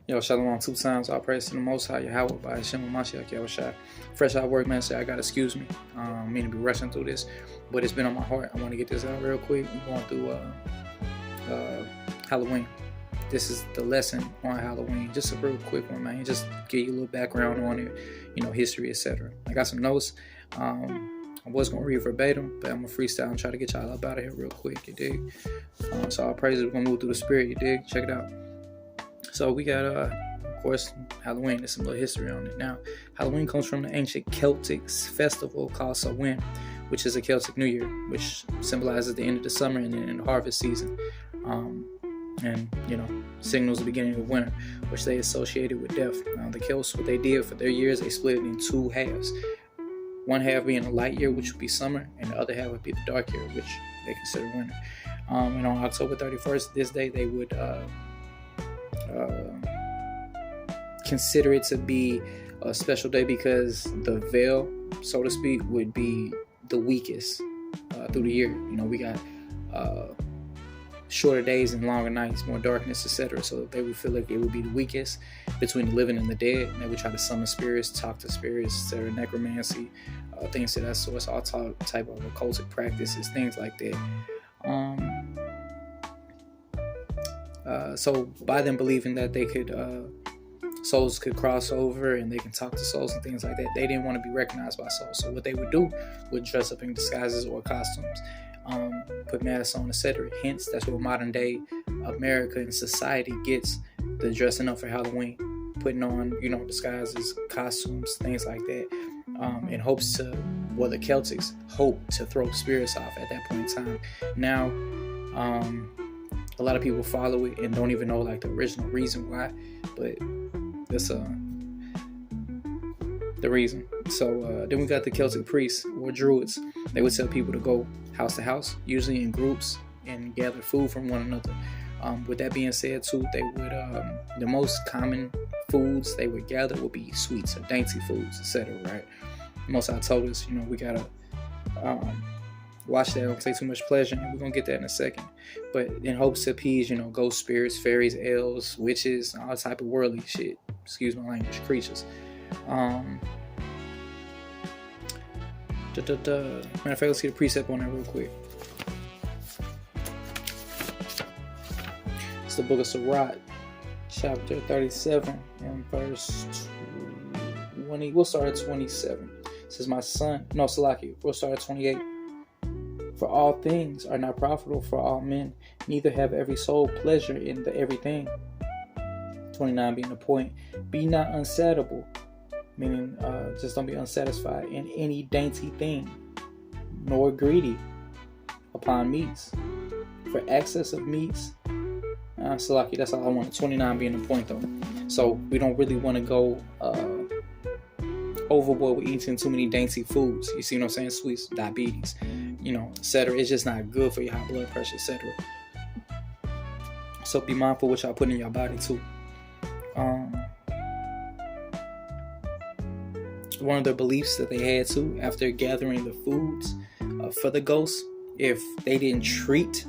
Yo, shalom 2 times. All praise to the Most High Yahweh by Hashem Mashiach Yahushua. Fresh out of work, man. Say I gotta excuse me. Me to be rushing through this, but it's been on my heart. I want to get this out real quick. We're going through Halloween. This is the lesson on Halloween. Just a real quick one, man. Just give you a little background on it, history, etc. I got some notes. I was gonna read verbatim, but I'm gonna freestyle and try to get y'all up out of here real quick. You dig? So all praises. We're gonna move through the spirit. You dig? Check it out. So we got, of course, Halloween. There's some little history on it. Now, Halloween comes from the ancient Celtic festival called O Ween, which is a Celtic New Year, which symbolizes the end of the summer and then the harvest season. And signals the beginning of winter, which they associated with death. The Celts, what they did for their years, they split it in two halves. One half being the light year, which would be summer, and the other half would be the dark year, which they consider winter. And on October 31st, this day, they would consider it to be a special day because the veil, so to speak, would be the weakest through the year. We got shorter days and longer nights, more darkness, etc. So they would feel like it would be the weakest between the living and the dead. And they would try to summon spirits, talk to spirits, etc. Necromancy, things to that sort. All type of occultic practices, things like that. So by them believing that they could, souls could cross over and they can talk to souls and things like that, they didn't want to be recognized by souls. So what they would do would dress up in disguises or costumes, put masks on, etc. Hence, that's where modern day America and society gets the dressing up for Halloween, putting on, disguises, costumes, things like that, in hopes to, the Celtics hope to throw spirits off at that point in time. Now, a lot of people follow it and don't even know the original reason why, but that's the reason. So then we got the Celtic priests or druids. They would tell people to go house to house, usually in groups, and gather food from one another. With that being said, too, they would the most common foods they would gather would be sweets or dainty foods, etc. Right? Most I told us, we gotta watch that. Don't take too much pleasure, and we're gonna get that in a second. But in hopes to appease, ghost spirits, fairies, elves, witches, all type of worldly shit. Excuse my language, creatures. Matter of fact, let's get a precept on that real quick. It's the book of Sirach, chapter 37 and verse 20. We'll start at 27. It says, my son, no, Salaki, we'll start at 28. For all things are not profitable for all men, neither have every soul pleasure in the everything. 29 being the point. Be not unsatiable, meaning just don't be unsatisfied in any dainty thing, nor greedy upon meats. For excess of meats, Salaki, that's all I wanted. 29 being the point though. So we don't really want to go overboard with eating too many dainty foods. You see what I'm saying? Sweets, diabetes, etc. It's just not good for your high blood pressure, etc. So be mindful what y'all put in your body too. One of the beliefs that they had too, after gathering the foods for the ghosts, if they didn't treat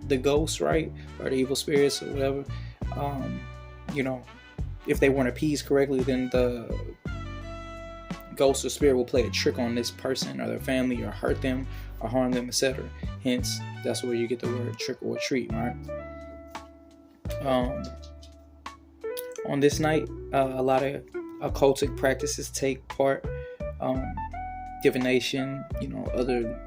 the ghosts right, or the evil spirits or whatever, if they weren't appeased correctly, then the ghost or spirit will play a trick on this person or their family, or hurt them or harm them, etc. Hence, that's where you get the word trick or treat, right? On this night, a lot of occultic practices take part, divination, other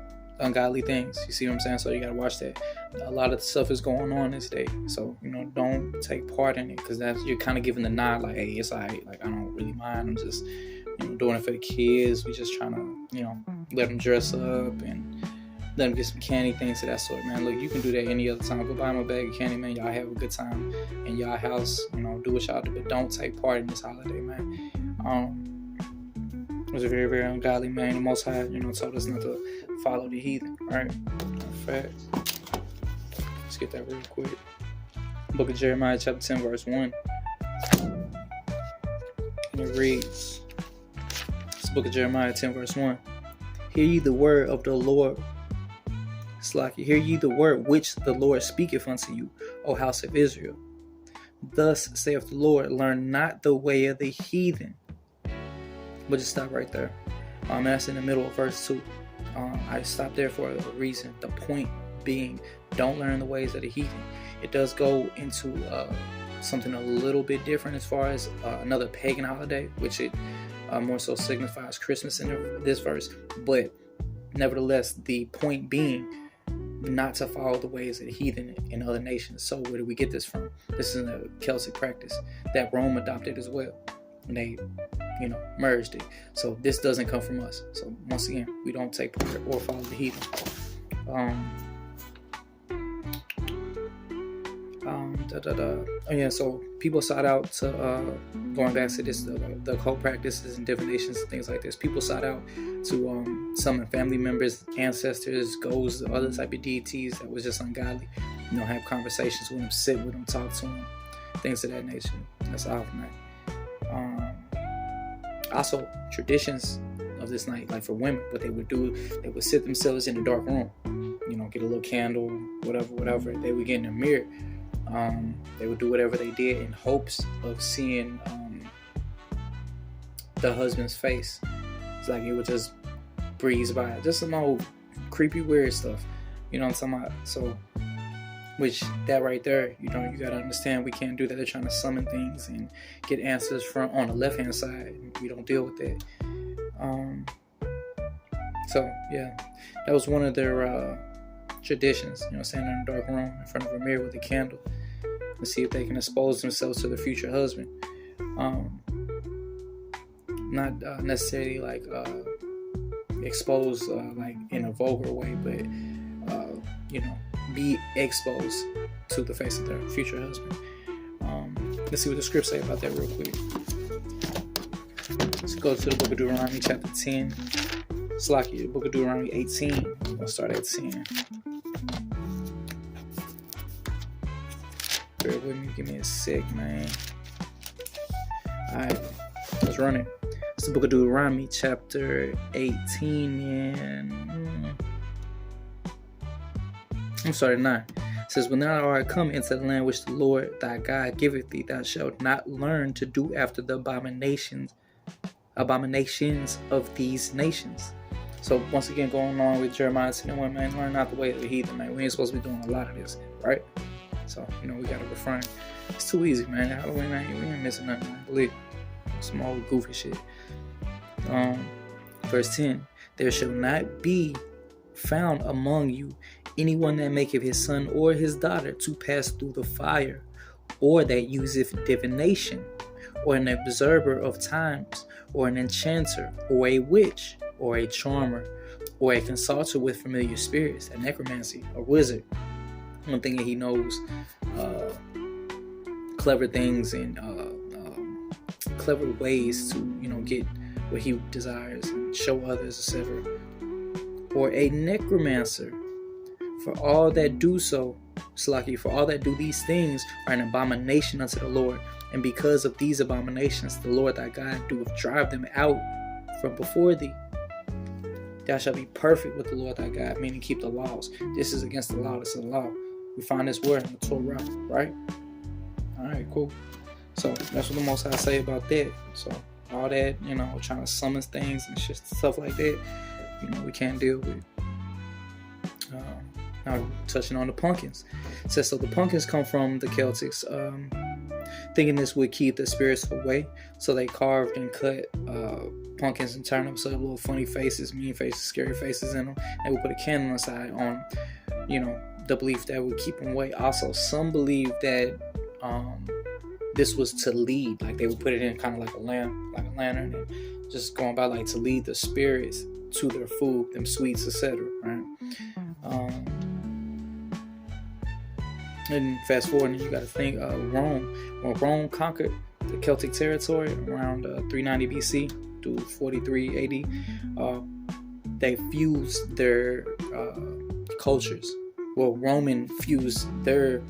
ungodly things. You see what I'm saying? So you gotta watch that. A lot of stuff is going on this day, so don't take part in it, because you're kind of giving the nod, like, hey, it's alright, I don't really mind. I'm just doing it for the kids. We just trying to let them dress up and let them get some candy, things of that sort, man. Look, you can do that any other time. Go buy them a bag of candy, man. Y'all have a good time in y'all house. Do what y'all do, but don't take part in this holiday, man. It was a very, very ungodly man. The Most High, told us not to follow the heathen. All right, fact. Let's get that real quick. Book of Jeremiah, chapter 10, verse 1. And it reads, it's the book of Jeremiah 10, verse 1. Hear ye the word of the Lord. Slaki, hear ye the word which the Lord speaketh unto you, O house of Israel. Thus saith the Lord, learn not the way of the heathen. But just stop right there. That's in the middle of verse 2. I stopped there for a reason. The point being, don't learn the ways of the heathen. It does go into something a little bit different as far as another pagan holiday, which it more so signifies Christmas in this verse. But nevertheless, the point being not to follow the ways of the heathen in other nations. So where do we get this from? This is a Celtic practice that Rome adopted as well. And they, merged it. So this doesn't come from us. So once again, we don't take part or follow the heathen. So people sought out to going back to this the cult practices and divinations and things like this. People sought out to summon family members, ancestors, ghosts, other type of deities that was just ungodly. Have conversations with them, sit with them, talk to them, things of that nature. That's all night. Also, traditions of this night, like for women, what they would do, they would sit themselves in a dark room, get a little candle, whatever. They would get in a mirror. They would do whatever they did in hopes of seeing the husband's face. It's like it would just breeze by. Just some old creepy, weird stuff. You know what I'm talking about? So, which that right there, you gotta understand we can't do that. They're trying to summon things and get answers from on the left hand side. We don't deal with that. So yeah, that was one of their traditions. Standing in a dark room in front of a mirror with a candle and see if they can expose themselves to their future husband. Not necessarily like expose like in a vulgar way, but be exposed to the face of their future husband. Let's see what the scripts say about that real quick. Let's go to the book of Deuteronomy chapter 10. Slacky, the book of Deuteronomy 18. We'll start at 10. Bear with me, give me a sec, man. Alright, let's run it. It's the book of Deuteronomy chapter 18 and 9. It says, when thou art come into the land which the Lord thy God giveth thee, thou shalt not learn to do after the abominations of these nations. So once again, going on with Jeremiah 10:1, man, learn not the way of the heathen, man. We ain't supposed to be doing a lot of this, right? So, we got to refrain. It's too easy, man. Halloween, we ain't missing nothing, man. Believe me. Some old goofy shit. Verse 10, there shall not be found among you anyone that maketh his son or his daughter to pass through the fire, or that useth divination, or an observer of times, or an enchanter, or a witch, or a charmer, or a consulter with familiar spirits, a necromancy, a wizard. One thing that he knows clever things and clever ways to get what he desires and show others, etc. Or a necromancer. For all that do so, Slaki, for all that do these things are an abomination unto the Lord. And because of these abominations, the Lord thy God doeth drive them out from before thee. Thou shalt be perfect with the Lord thy God, meaning keep the laws. This is against the law. This is the law. We find this word in the Torah, right? All right, cool. So that's what the Most High say about that. So all that, trying to summon things and shit, stuff like that, we can't deal with. Now touching on the pumpkins. It says, so the pumpkins come from the Celtics, thinking this would keep the spirits away. So they carved and cut pumpkins and turned them so little funny faces, mean faces, scary faces in them. They would put a candle inside on, the belief that would keep them away. Also, some believe that this was to lead, like they would put it in kind of like a lamp, like a lantern, and just going by like to lead the spirits to their food, them sweets, etc. Right? And fast forward, and you got to think Rome. When Rome conquered the Celtic territory around 390 BC to 43 AD, they fused their cultures. Well, Roman fused their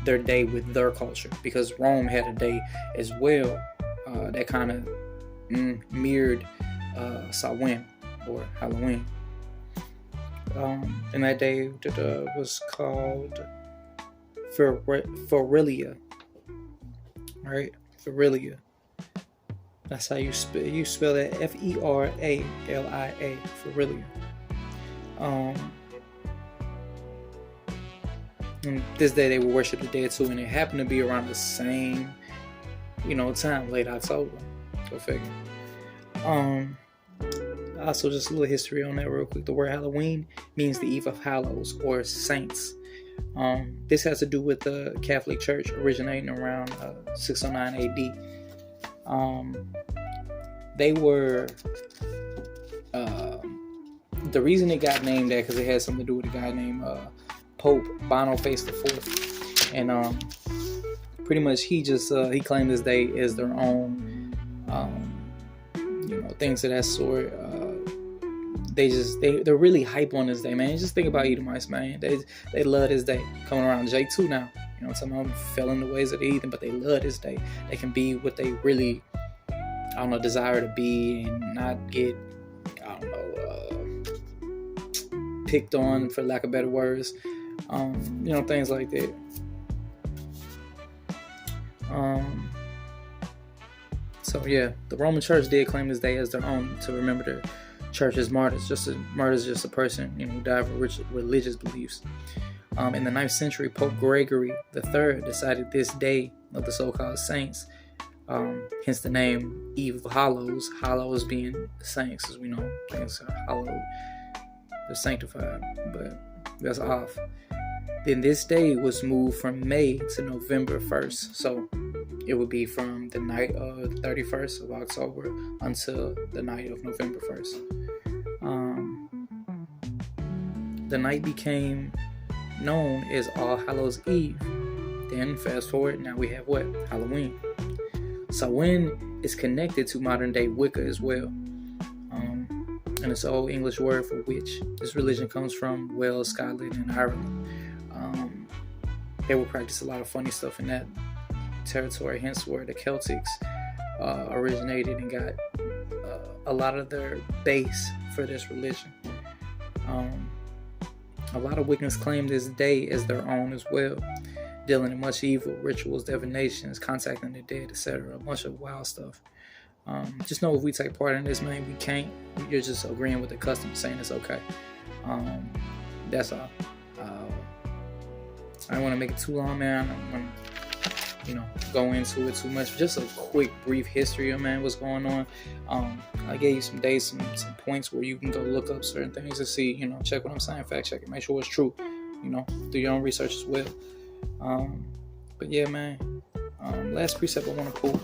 day with their culture, because Rome had a day as well that kind of mirrored Samhain or Halloween. And that day was called Ferelia. All right, Ferelia. That's how you spell that. Feralia. Ferelia. And this day they would worship the dead too, and it happened to be around the same, time, late October. Go figure. Also, just a little history on that real quick. The word Halloween means the Eve of Hallows or Saints. This has to do with the Catholic Church originating around 609 AD. They were the reason it got named that because it had something to do with a guy named Pope Boniface IV, and pretty much he claimed this day as their own, things of that sort. They're really hype on this day, man. Just think about Edomites, man. They love this day. Coming around J2 now. Some of them fell in the ways of the heathen, but they love this day. They can be what they really, desire to be and not get, picked on, for lack of better words. Things like that. So yeah, the Roman Church did claim this day as their own to remember their church's martyrs. Martyrs, just a person who died for religious beliefs. In the 9th century, Pope Gregory III decided this day of the so-called saints, hence the name Eve of Hallows. Hallows being the saints, as we know, things are hallowed, they're sanctified, but that's off. Then this day was moved from May to November 1st. So it would be from the night of the 31st of October until the night of November 1st. The night became known as All Hallows Eve. Then fast forward, now we have what? Halloween. Samhain is connected to modern day Wicca as well. And it's an old English word for witch. This religion comes from Wales, Scotland, and Ireland. They will practice a lot of funny stuff in that territory, hence where the Celtics originated and got a lot of their base for this religion. A lot of Wiccans claim this day as their own as well, dealing in much evil, rituals, divinations, contacting the dead, etc. A bunch of wild stuff. Just know if we take part in this, man, we can't. You're just agreeing with the custom, saying it's okay. That's all. I don't want to make it too long, man. I don't want to, go into it too much. Just a quick, brief history of, man, what's going on. I gave you some days, some points where you can go look up certain things and see, check what I'm saying, fact check it, make sure it's true. Do your own research as well. But yeah, man. Last precept I want to pull.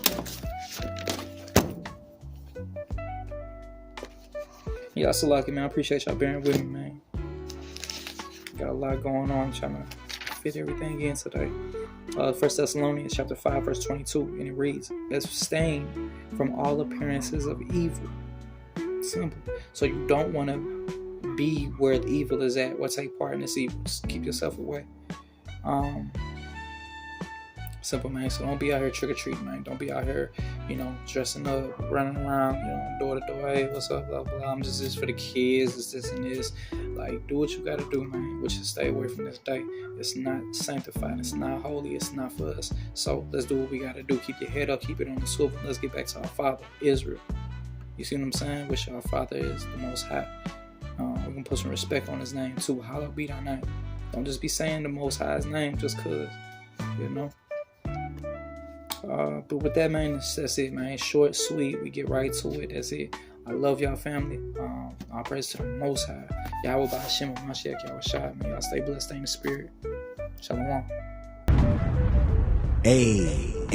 Yeah, so lucky, man. I appreciate y'all bearing with me, man. Got a lot going on, trying to fit everything in today. 1 Thessalonians chapter 5, verse 22, and it reads, abstain from all appearances of evil. Simple. So you don't want to be where the evil is at or take part in this evil. Just keep yourself away. Simple, man. So don't be out here trick-or-treating, man. Don't be out here, dressing up, running around, door to door. Hey, what's up, blah, blah. I'm just this for the kids. It's this and this. Like, do what you got to do, man. Which is stay away from this day. It's not sanctified. It's not holy. It's not for us. So let's do what we got to do. Keep your head up. Keep it on the swivel. Let's get back to our Father, Israel. You see what I'm saying? Which our Father is the Most High. We're going to put some respect on His name, too. Hallowed be thy name. Don't just be saying the Most High's name just because, But with that, man, that's it, man. Short, sweet. We get right to it. That's it. I love y'all, family. All praise to the Most High. Yahweh by Hashem, Mashiach, Yahweh Shai, man. Y'all stay blessed, stay in the spirit. Shalom. AHOS